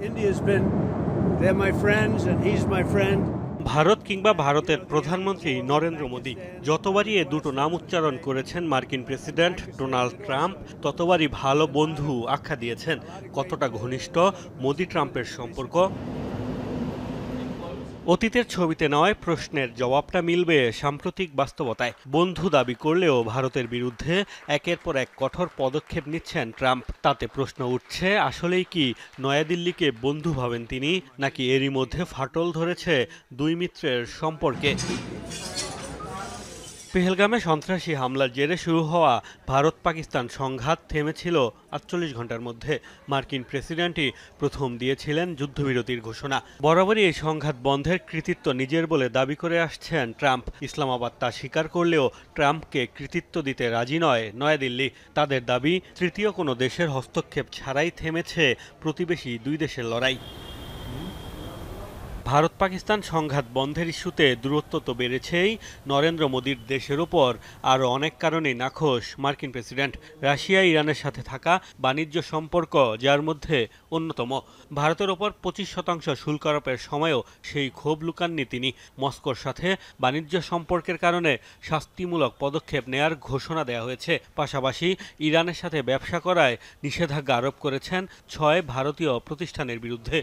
India's been, they're my friends and he's my friend. Bharat কিংবা ভারতের প্রধানমন্ত্রী নরেন্দ্র মোদী যতবারই এ দুটো নাম উচ্চারণ করেছেন মার্কিন প্রেসিডেন্ট ডোনাল্ড ট্রাম্প ততবারই ভালো বন্ধু আখ্যা দিয়েছেন। কতটা ঘনিষ্ঠ মোদী ট্রাম্পের সম্পর্ক? অতীতের ছবিতে নয়, প্রশ্নের জবাবটা মিলবে সাম্প্রতিক বাস্তবতায়। বন্ধু দাবি করলেও ভারতের বিরুদ্ধে একের পর এক কঠোর পদক্ষেপ নিচ্ছেন ট্রাম্প। তাতে প্রশ্ন উঠছে, আসলেই কি নয়াদিল্লিকে বন্ধু ভাবেন তিনি, নাকি এরই মধ্যে ফাটল ধরেছে দুই মিত্রের সম্পর্কে? পেহেলগামে সন্ত্রাসী হামলার জেরে শুরু হওয়া ভারত পাকিস্তান সংঘাত থেমেছিল ৪৮ ঘন্টার মধ্যে। মার্কিন প্রেসিডেন্টই প্রথম দিয়েছিলেন যুদ্ধবিরতির ঘোষণা। বরাবরই এই সংঘাত বন্ধের কৃতিত্ব নিজের বলে দাবি করে আসছেন ট্রাম্প। ইসলামাবাদ তা স্বীকার করলেও ট্রাম্পকে কৃতিত্ব দিতে রাজি নয় নয়াদিল্লি। তাদের দাবি, তৃতীয় কোনো দেশের হস্তক্ষেপ ছাড়াই থেমেছে প্রতিবেশী দুই দেশের লড়াই। ভারত পাকিস্তান সংঘাত বন্ধের ইস্যুতে দূরত্ব তো বেড়েছেই, নরেন্দ্র মোদীর দেশের ওপর আরও অনেক কারণেই নাখোশ মার্কিন প্রেসিডেন্ট। রাশিয়া ইরানের সাথে থাকা বাণিজ্য সম্পর্ক যার মধ্যে অন্যতম। ভারতের ওপর ২৫% শুল্ক আরোপের সময়ও সেই ক্ষোভ লুকাননি তিনি। মস্কোর সাথে বাণিজ্য সম্পর্কের কারণে শাস্তিমূলক পদক্ষেপ নেয়ার ঘোষণা দেওয়া হয়েছে। পাশাপাশি ইরানের সাথে ব্যবসা করায় নিষেধাজ্ঞা আরোপ করেছেন ৬ ভারতীয় প্রতিষ্ঠানের বিরুদ্ধে।